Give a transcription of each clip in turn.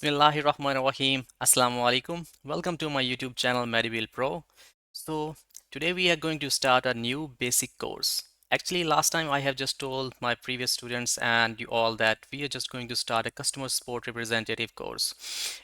Bismillahirrahmanirrahim. Assalamu alaikum. Welcome to my YouTube channel Mediville Pro. So today we are going to start a new basic course. Actually, last time I have just told my previous students and you all that we are just going to start a customer support representative course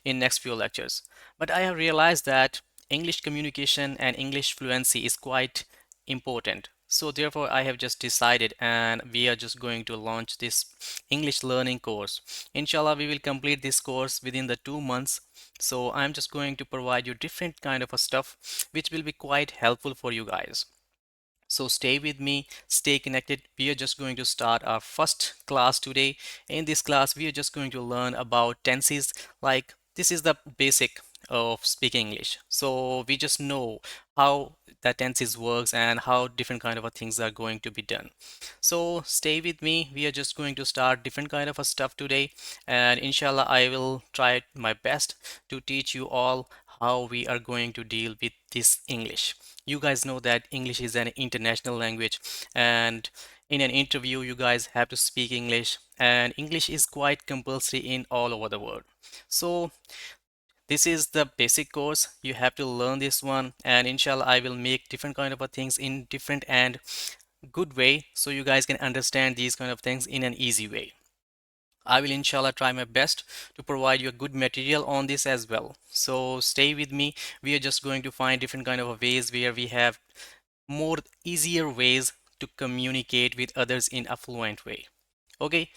in next few lectures. But I have realized that English communication and English fluency is quite important. So therefore I have just decided and we are just going to launch this English learning course. Inshallah, we will complete this course within the 2 months. So I'm just going to provide you different kind of a stuff which will be quite helpful for you guys. So stay with me, stay connected. We are just going to start our first class today. In this class, we are just going to learn about tenses. Like this is the basic of speaking English. So we just know how the tenses works and how different kind of things are going to be done. So stay with me. We are just going to start different kind of a stuff today. And inshallah, I will try my best to teach you all how we are going to deal with this English. You guys know that English is an international language, and in an interview you guys have to speak English, and English is quite compulsory in all over the world. So this is the basic course. You have to learn this one, and inshallah I will make different kind of things in different and good way so you guys can understand these kind of things in an easy way. I will inshallah try my best to provide you a good material on this as well. So stay with me. We are just going to find different kind of ways where we have more easier ways to communicate with others in a fluent way. Okay,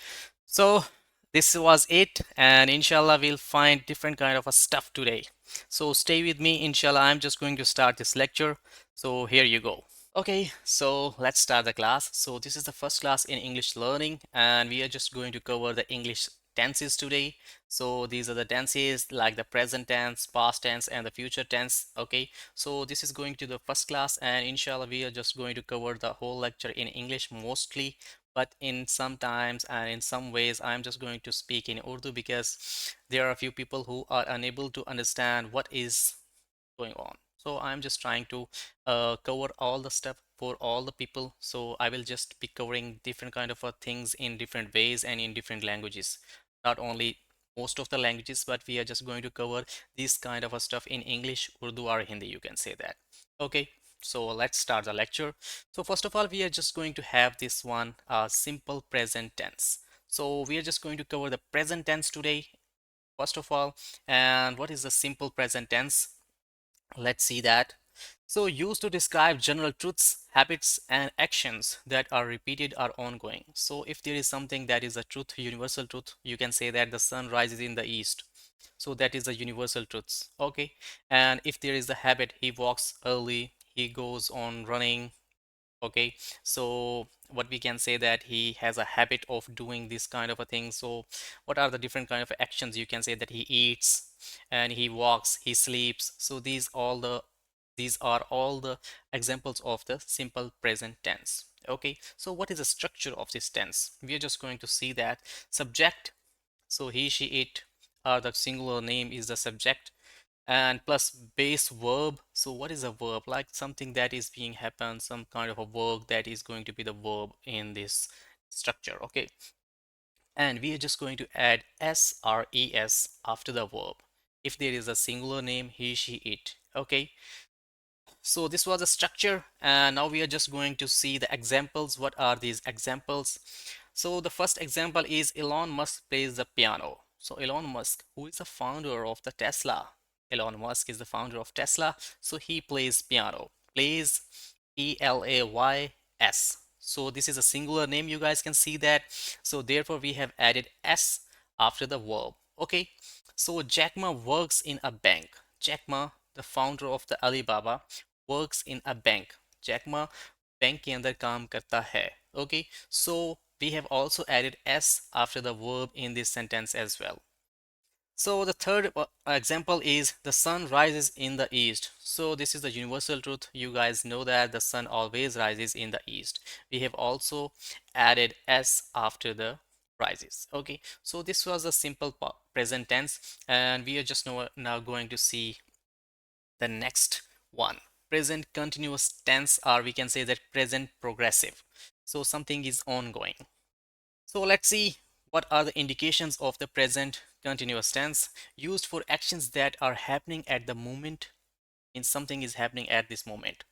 so this was it, and inshallah we'll find different kind of a stuff today. So stay with me. Inshallah, I'm just going to start this lecture. So here you go. Okay, so let's start the class. So this is the first class in English learning, and we are just going to cover the English tenses today. So these are the tenses like the present tense, past tense, and the future tense. Okay, so this is going to the first class, and inshallah we are just going to cover the whole lecture in English mostly, but in some times and in some ways I'm just going to speak in Urdu because there are a few people who are unable to understand what is going on. So I'm just trying to cover all the stuff for all the people. So I will just be covering different kind of things in different ways and in different languages. Not only most of the languages, but we are just going to cover this kind of stuff in English, Urdu or Hindi, you can say that. Okay, so let's start the lecture. So first of all, we are just going to have this one simple present tense. So we are just going to cover the present tense today, first of all. And what is the simple present tense? Let's see that. So used to describe general truths, habits, and actions that are repeated or ongoing. So if there is something that is a truth, universal truth, you can say that the sun rises in the east. So that is the universal truths. Okay. And if there is a habit, he walks early, he goes on running. Okay, so what we can say that he has a habit of doing this kind of a thing. So what are the different kind of actions? You can say that he eats and he walks, he sleeps. So these are all the examples of the simple present tense. Okay, so what is the structure of this tense? We are just going to see that subject, so he, she, it, are the singular name is the subject, and plus base verb. So what is a verb? Like something that is being happen, some kind of a work that is going to be the verb in this structure. Okay, and we are just going to add s or es after the verb if there is a singular name, he, she, it. Okay, so this was a structure, and now we are just going to see the examples. What are these examples? So the first example is Elon Musk plays the piano. So Elon Musk, who is the founder of the Tesla, Elon Musk is the founder of Tesla. So he plays piano. Plays, P-L-A-Y-S. So this is a singular name. You guys can see that. So therefore we have added S after the verb. Okay. So Jack Ma works in a bank. Jack Ma, the founder of the Alibaba, works in a bank. Jack Ma bank के अंदर काम करता है. Okay, so we have also added s after the verb in this sentence as well. So the third example is the sun rises in the east. So this is the universal truth. You guys know that the sun always rises in the east. We have also added s after the rises. Okay, so this was a simple present tense, and we are just now going to see the next one, present continuous tense, or we can say that present progressive. So something is ongoing. So let's see what are the indications of the present continuous tense, used for actions that are happening at the moment, means something is happening at this moment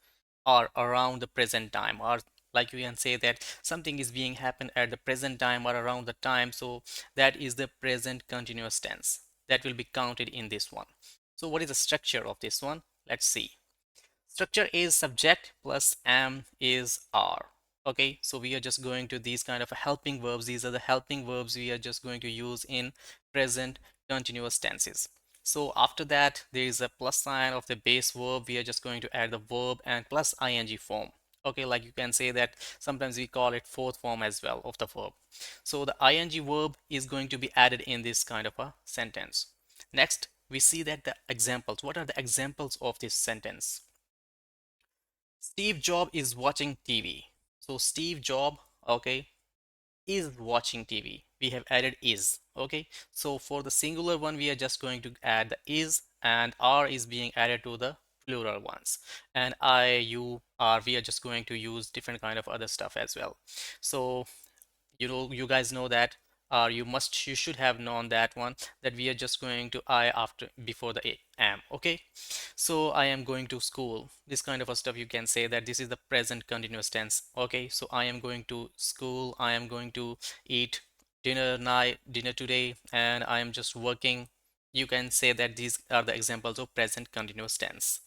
or around the present time, or like you can say that something is being happened at the present time or around the time, so that is the present continuous tense that will be counted in this one. So what is the structure of this one? Let's see. Structure is subject plus am is are. Okay, so we are just going to these kind of helping verbs. These are the helping verbs we are just going to use in present continuous tenses. So after that, there is a plus sign of the base verb. We are just going to add the verb and plus ing form. Okay, like you can say that sometimes we call it fourth form as well of the verb. So the ing verb is going to be added in this kind of a sentence. Next, we see that the examples. What are the examples of this sentence? Steve Jobs is watching TV. So Steve Jobs, okay, is watching TV. We have added is, okay. So for the singular one, we are just going to add the is, and are is being added to the plural ones. And I, you, are, we are just going to use different kind of other stuff as well. So you guys know that, or you should have known that one, that we are just going to I after before the am. Okay, so I am going to school, this kind of a stuff. You can say that this is the present continuous tense. Okay, so I am going to school, I am going to eat dinner today, and I am just working. You can say that these are the examples of present continuous tense.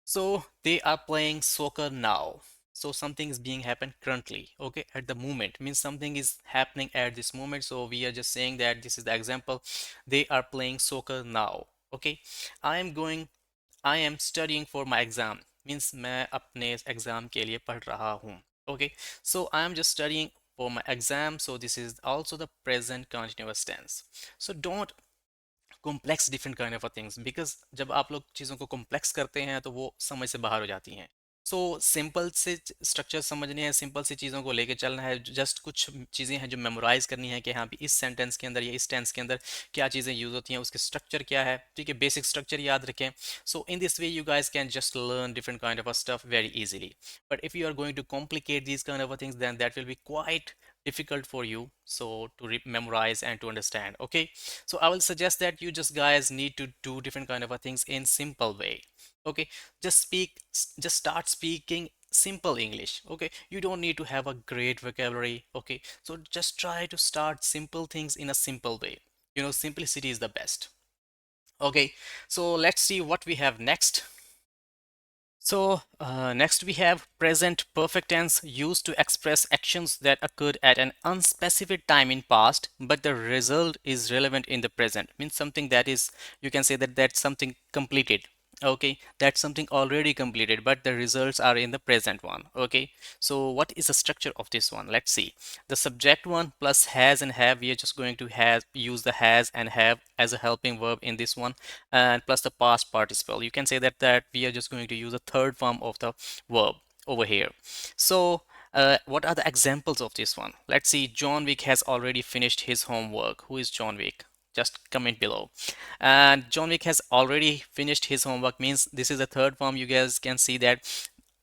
So they are playing soccer now. So something is being happened currently, okay, at the moment, means something is happening at this moment. So we are just saying that this is the example. They are playing soccer now. Okay, I am going, I am studying for my exam, means मैं अपने exam के लिए पढ़ रहा हूँ. Okay, so I am just studying for my exam. So this is also the present continuous tense. So don't complex different kind of things, because जब आप लोग चीज़ों को कॉम्प्लेक्स करते हैं तो वो समझ से बाहर हो जाती हैं. सो सिंपल से स्ट्रक्चर समझने हैं, सिंपल सी चीज़ों को लेके चलना है. जस्ट कुछ चीज़ें हैं जो मेमोराइज करनी है कि हाँ भी इस सेंटेंस के अंदर या इस टेंस के अंदर क्या चीज़ें यूज़ होती हैं, उसके स्ट्रक्चर क्या है. ठीक है, बेसिक स्ट्रक्चर याद रखें. So in this way you guys can just learn different kind of stuff very easily. But if you are going to complicate these kind of things, then that will be quite difficult for you, so to memorize and to understand. Okay, so I will suggest that you just guys need to do different kind of things in simple way. Okay, just start speaking simple English. Okay, you don't need to have a great vocabulary. Okay, so just try to start simple things in a simple way. Simplicity is the best. Okay, so let's see what we have next. So next we have present perfect tense, used to express actions that occurred at an unspecified time in past, but the result is relevant in the present. Means something that is, you can say that that's something completed. Okay, that's something already completed, but the results are in the present one. Okay, so what is the structure of this one? Let's see. The subject one plus has and have, we are just going to use the has and have as a helping verb in this one, and plus the past participle. You can say that we are just going to use a third form of the verb over here. So what are the examples of this one? Let's see. John Wick has already finished his homework. Who is John Wick? Just comment below. And John Wick has already finished his homework means this is the third form. You guys can see that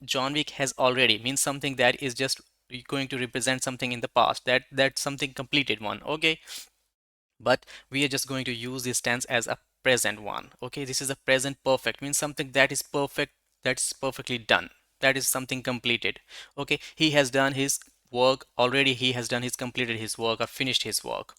John Wick has already means something that is just going to represent something in the past, that's something completed one. Okay, but we are just going to use this tense as a present one. Okay, this is a present perfect, means something that is perfect, that's perfectly done, that is something completed. Okay, he has done his work already, he has done his completed his work or finished his work.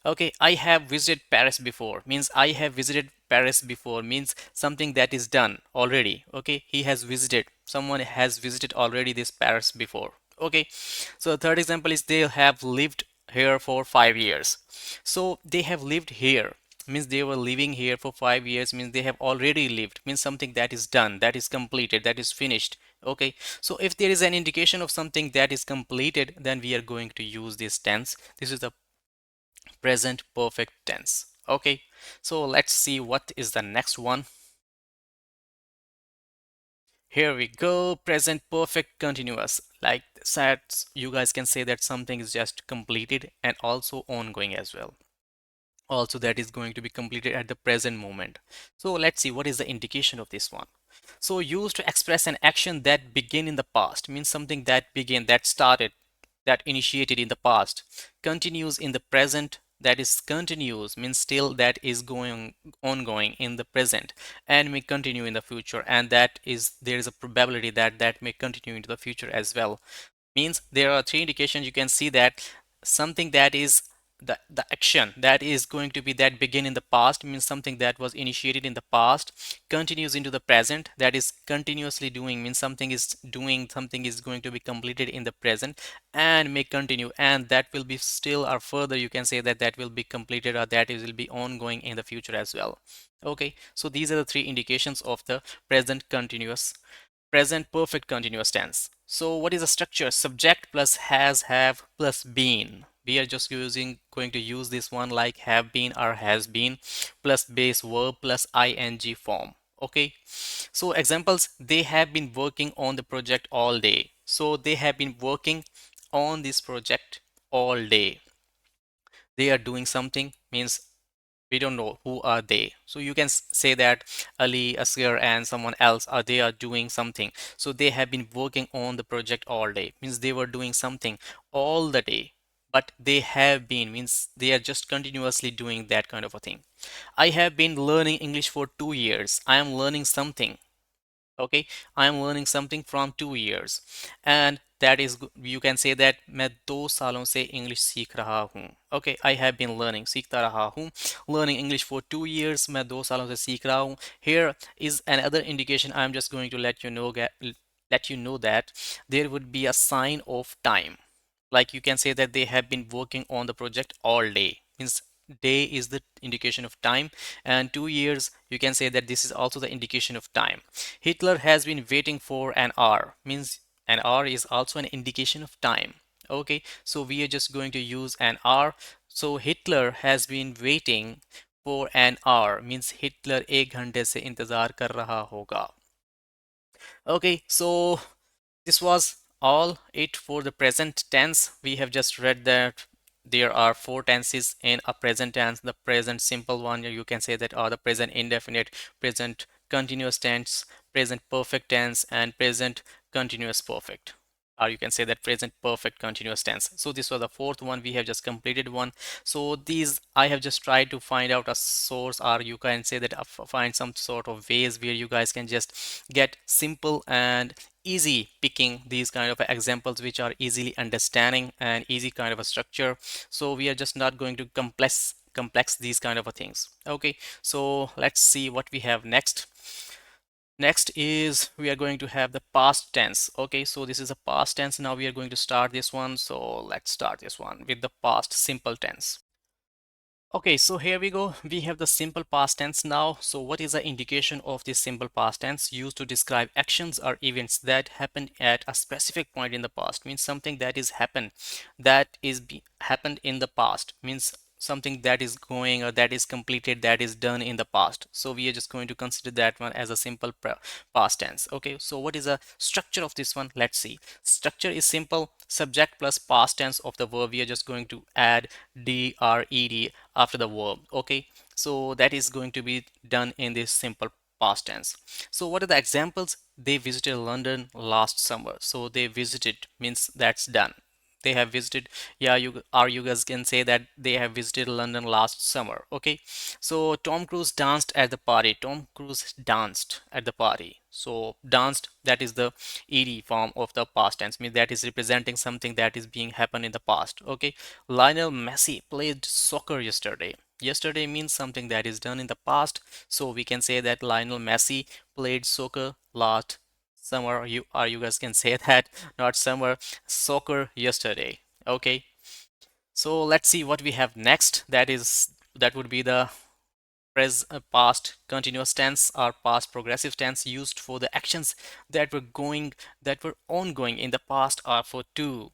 Okay, I have visited Paris before, means I have visited Paris before, means something that is done already. Okay, he has visited, someone has visited already this Paris before. Okay, so the third example is they have lived here for 5 years. So they have lived here means they were living here for 5 years, means they have already lived, means something that is done, that is completed, that is finished. Okay, so if there is an indication of something that is completed, then we are going to use this tense. This is the present perfect tense. Okay, so let's see what is the next one. Here we go, present perfect continuous. Like that, you guys can say that something is just completed and also ongoing as well. Also, that is going to be completed at the present moment. So let's see what is the indication of this one. So used to express an action that began in the past, means something that began, that started, that initiated in the past, continues in the present, that is continuous means still that is going ongoing in the present and may continue in the future, and that is there is a probability that that may continue into the future as well. Means there are three indications. You can see that something that is the action that is going to be that begin in the past means something that was initiated in the past continues into the present, that is continuously doing means something is doing, something is going to be completed in the present and may continue, and that will be still or further you can say that that will be completed or that is will be ongoing in the future as well. Okay, so these are the three indications of the present continuous, present perfect continuous tense. So what is the structure? Subject plus has, have plus been. We are just going to use this one like have been or has been plus base verb plus ing form. Okay. So examples, they have been working on the project all day. So they have been working on this project all day. They are doing something means we don't know who are they, so you can say that Ali, Asghar and someone else are they are doing something. So they have been working on the project all day means they were doing something all the day, but they have been means they are just continuously doing that kind of a thing. I have been learning English for 2 years. I am learning something. Okay, I am learning something from 2 years, and that is you can say that मैं 2 सालों से English सीख रहा हूँ. Okay, I have been learning, सीखता रहा हूँ, learning English for 2 years, मैं 2 सालों से सीख रहा हूँ. Here is another indication. I'm just going to let you know that there would be a sign of time. Like you can say that they have been working on the project all day means day is the indication of time, and 2 years you can say that this is also the indication of time. Hitler has been waiting for an hour means an hour is also an indication of time. Okay, so we are just going to use an hour. So Hitler has been waiting for an hour means Hitler 1 घंटे से इंतजार कर रहा होगा. Okay, so this was all it for the present tense. We have just read that there are four tenses in a present tense. The present simple one, you can say that are the present indefinite, present continuous tense, present perfect tense, and present continuous perfect. Or you can say that present perfect continuous tense. So this was the fourth one. We have just completed one. So these I have just tried to find out a source, or you can say that find some sort of ways where you guys can just get simple and easy picking these kind of examples which are easily understanding and easy kind of a structure. So we are just not going to complex these kind of a things. Okay, so let's see what we have next. Next is we are going to have the past tense. Okay, so this is a past tense. Now we are going to start this one. So let's start this one with the past simple tense. Okay, so here we go. We have the simple past tense now. So what is the indication of this simple past tense? Used to describe actions or events that happened at a specific point in the past. Means something that is happened, happened in the past. Means something that is going or that is completed, that is done in the past. So we are just going to consider that one as a simple past tense. Okay, so what is the structure of this one? Let's see. Structure is simple. Subject plus past tense of the verb. We are just going to add dred after the verb. Okay, so that is going to be done in this simple past tense. So what are the examples? They visited London last summer. So they visited means that's done. They have visited. Yeah, you guys can say that they have visited London last summer. Okay, so Tom Cruise danced at the party. Tom Cruise danced at the party. So danced, that is the ed form of the past tense, means that is representing something that is being happened in the past. Okay, Lionel Messi played soccer yesterday. Yesterday means something that is done in the past, so we can say that Lionel Messi played soccer last summer. You guys can say that, not summer, soccer yesterday. Okay, so let's see what we have next. That would be the past continuous tense or past progressive tense, used for the actions that were ongoing in the past or for two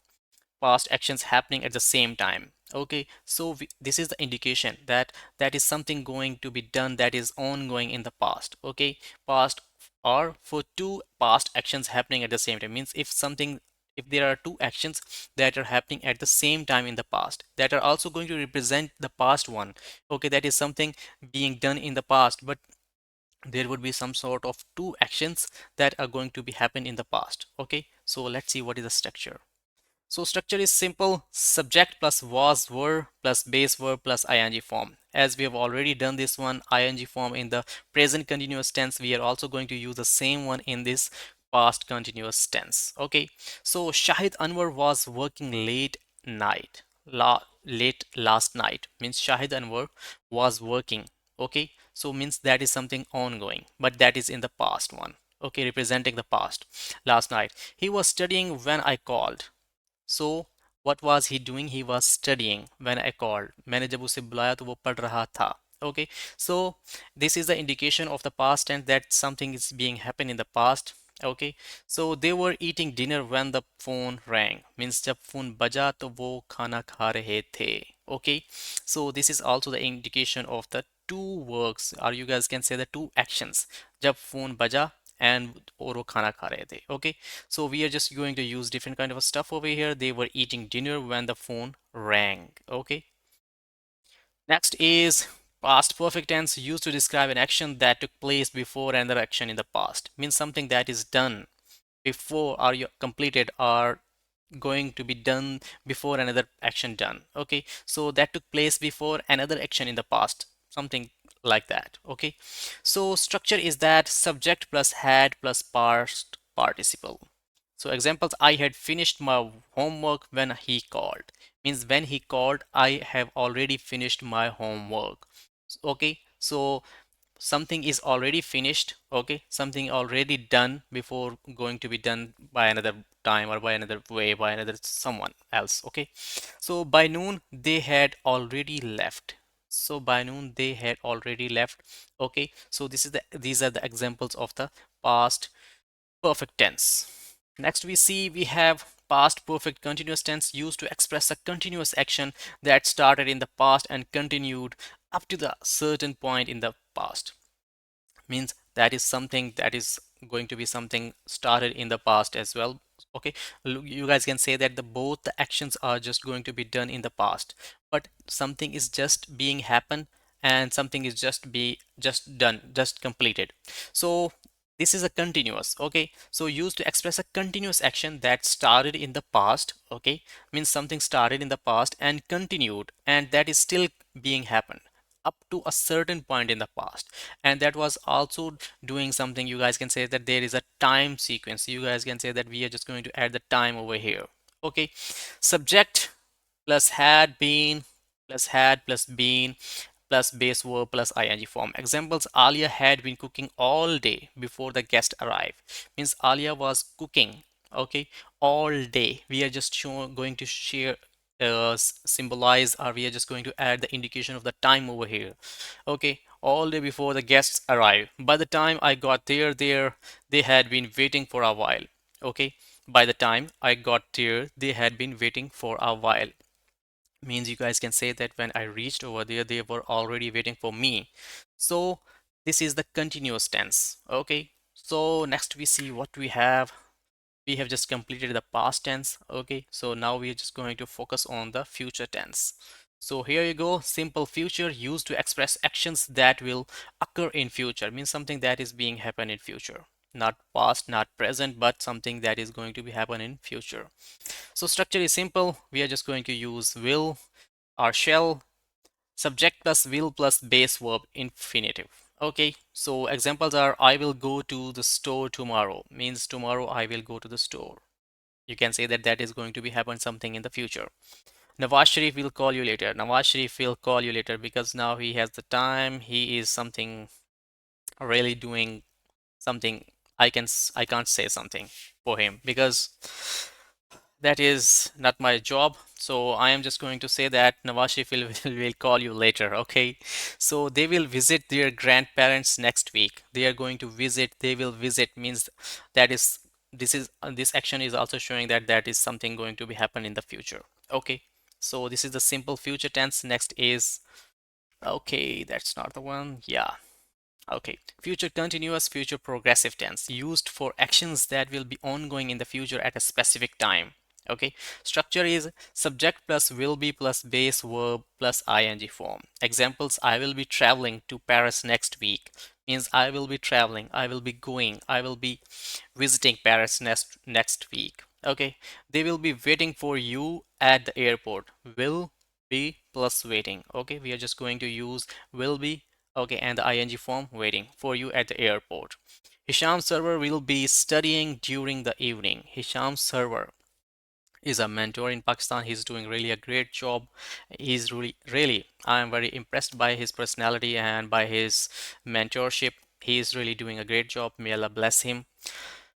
past actions happening at the same time. Okay, so this is the indication that that is something going to be done that is ongoing in the past. Okay, past or for two past actions happening at the same time means if there are two actions that are happening at the same time in the past that are also going to represent the past one. Okay, that is something being done in the past, but there would be some sort of two actions that are going to be happen in the past. Okay, so let's see what is the structure. So structure is simple: subject plus was were plus base verb plus ing form. As we have already done this one, ing form in the present continuous tense, we are also going to use the same one in this past continuous tense. Okay, so Shahid Anwar was working late night. Late last night means Shahid Anwar was working. Okay, so means that is something ongoing, but that is in the past one. Okay, representing the past. Last night he was studying when I called. So what was he doing? He was studying when I called. मैंने जब उसे बुलाया तो वो पढ़ रहा था. Okay, so this is the indication of the past tense that something is being happened in the past. Okay, so they were eating dinner when the phone rang. Means जब फोन बजा तो वो खाना खा रहे थे. Okay, so this is also the indication of the two works, or you guys can say the two actions. जब phone बजा and और वो खाना खा रहे थे. Okay, so we are just going to use different kind of stuff over here. They were eating dinner when the phone rang. Okay. Next is past perfect tense, used to describe an action that took place before another action in the past. Means something that is done before or you completed or going to be done before another action done. Okay. So that took place before another action in the past. Something like that. Okay. So structure is that subject plus had plus past participle. So examples: I had finished my homework when he called. Means when he called, I have already finished my homework. Okay, so something is already finished. Okay, something already done before going to be done by another time or by another way, by another someone else. Okay, so by noon they had already left. So by noon they had already left. Okay, so these are the examples of the past perfect tense. Next we see we have past perfect continuous tense, used to express a continuous action that started in the past and continued up to the certain point in the past. Means that is something that is going to be something started in the past as well. Okay, you guys can say that the both the actions are just going to be done in the past, but something is just being happen and something is just done, just completed. So this is a continuous. Okay, so used to express a continuous action that started in the past. Okay, means something started in the past and continued and that is still being happened up to a certain point in the past, and that was also doing something. You guys can say that there is a time sequence. You guys can say that we are just going to add the time over here. Okay, subject plus had been plus had plus been plus base verb plus ing form. Examples: Alia had been cooking all day before the guest arrived. Means Alia was cooking, okay, all day. We are just going to share symbolize, or we are just going to add the indication of the time over here. Okay, all day before the guests arrive. By the time I got there they had been waiting for a while. Okay, by the time I got there they had been waiting for a while. Means you guys can say that when I reached over there they were already waiting for me. So this is the continuous tense. Okay, so next we see what we have. We have just completed the past tense. Okay, so now we are just going to focus on the future tense. So here you go. Simple future, used to express actions that will occur in future. Means something that is being happen in future, not past, not present, but something that is going to be happen in future. So structure is simple. We are just going to use will or shall, subject plus will plus base verb infinitive. Okay, so examples are I will go to the store tomorrow. Means tomorrow I will go to the store. You can say that that is going to be happen something in the future. Nawaz Sharif will call you later. Nawaz Sharif will call you later because now he has the time. He is something really doing something. I can't say something for him because that is not my job. So I am just going to say that Nawashif will call you later. Okay, so they will visit their grandparents next week. They are going to visit, they will visit means that is this action is also showing that that is something going to be happen in the future. Okay, so this is the simple future tense. Next is, okay, that's not the one. Yeah. Okay, future continuous, future progressive tense, used for actions that will be ongoing in the future at a specific time. Okay, structure is subject plus will be plus base verb plus ing form. Examples: I will be traveling to Paris next week. Means I will be traveling, I will be going, I will be visiting Paris next week. Okay, they will be waiting for you at the airport. Will be plus waiting. Okay, we are just going to use will be, okay, and the ing form waiting for you at the airport. Hisham server will be studying during the evening. Hisham server is a mentor in Pakistan. He's doing really a great job. He's really, I am very impressed by his personality and by his mentorship. He's really doing a great job. May Allah bless him.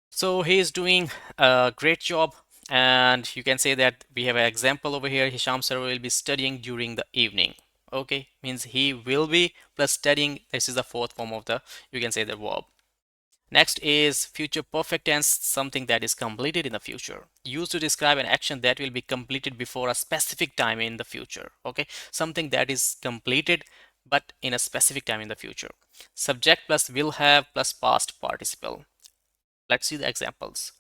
So he is doing a great job, and you can say that we have an example over here. Hisham Sarwar will be studying during the evening. Okay, means he will be plus studying. This is the fourth form of the, you can say, the verb. Next is future perfect tense, something that is completed in the future. Used to describe an action that will be completed before a specific time in the future. Okay, something that is completed but in a specific time in the future. Subject plus will have plus past participle. Let's see the examples.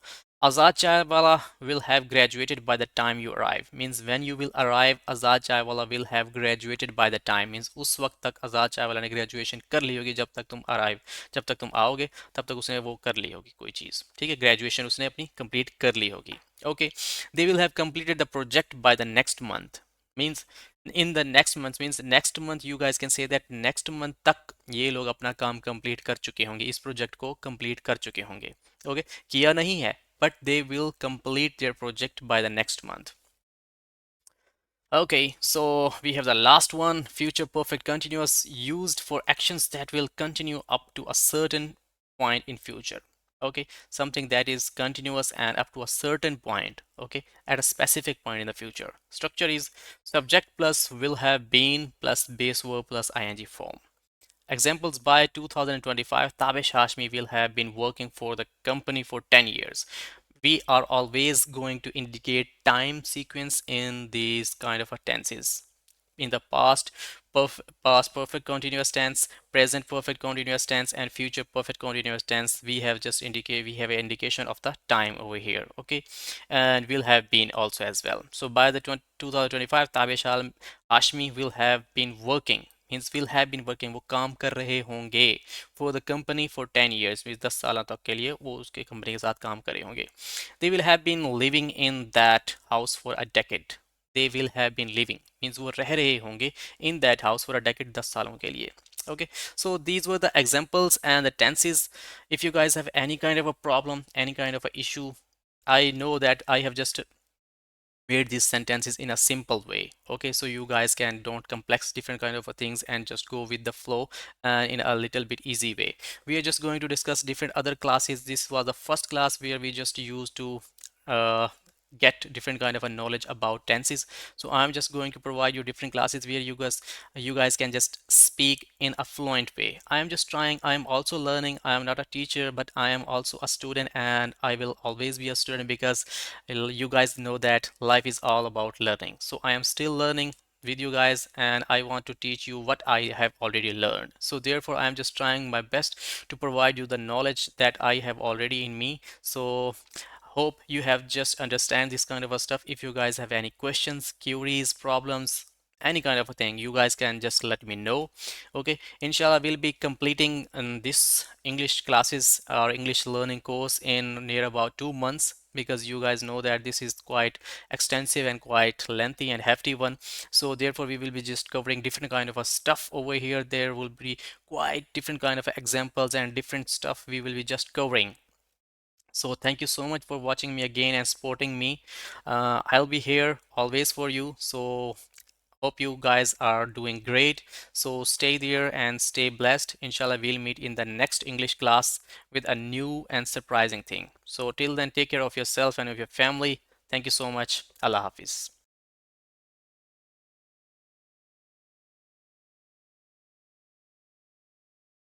Azad Chaiwala will have graduated by the time you arrive. Means when you will arrive, Azad Chaiwala will have graduated by the time. Means उस वक्त तक आज़ाद चायवाला ने graduation कर ली होगी जब तक तुम arrive, जब तक तुम आओगे तब तक उसने वो कर ली होगी कोई चीज़. ठीक है, ग्रेजुएशन उसने अपनी कंप्लीट कर ली होगी. Okay, they will have completed the project by the next month. Means in the next month, means next month you guys can say that next month तक ये लोग अपना काम कंप्लीट कर चुके होंगे, इस प्रोजेक्ट को कंप्लीट कर चुके होंगे. ओके, किया नहीं है, but they will complete their project by the next month. Okay, so we have the last one, future perfect continuous, used for actions that will continue up to a certain point in future. Okay, something that is continuous and up to a certain point, okay, at a specific point in the future. Structure is subject plus will have been plus base verb plus ing form. Examples: by 2025, Tabesh Hashmi will have been working for the company for 10 years. We are always going to indicate time sequence in these kind of tenses. In the past, past perfect continuous tense, present perfect continuous tense, and future perfect continuous tense, we have just indicate, we have an indication of the time over here. Okay, and will have been also as well. So by the 2025, Tabesh Hashmi will have been working, means will have been working, वो काम कर रहे होंगे for the company for 10 years, means 10 साल तक के लिए वो उसके कंपनी के साथ काम कर रहे होंगे. They will have been living in that house for a decade. They will have been living means वो रह रहे होंगे in that house for a decade, 10 सालों के लिए. Okay, so these were the examples and the tenses. If you guys have any kind of a problem, any kind of a issue, I know that I have just made these sentences in a simple way. Okay, so you guys can don't complex different kind of things and just go with the flow in a little bit easy way. We are just going to discuss different other classes. This was the first class where we just used to uh, get different kind of a knowledge about tenses. So I'm just going to provide you different classes where you guys can just speak in a fluent way. I am just trying, I am also learning. I am not a teacher, but I am also a student, and I will always be a student because you guys know that life is all about learning. So I am still learning with you guys, and I want to teach you what I have already learned. So therefore I am just trying my best to provide you the knowledge that I have already in me. So hope you have just understand this kind of a stuff. If you guys have any questions, queries, problems, any kind of a thing, you guys can just let me know. Okay, inshallah we'll be completing this English classes or English learning course in near about 2 months, because you guys know that this is quite extensive and quite lengthy and hefty one. So therefore we will be just covering different kind of a stuff over here. There will be quite different kind of examples and different stuff we will be just covering. So thank you so much for watching me again and supporting me. I'll be here always for you. So hope you guys are doing great. So stay there and stay blessed. Inshallah, we'll meet in the next English class with a new and surprising thing. So till then, take care of yourself and of your family. Thank you so much. Allah Hafiz.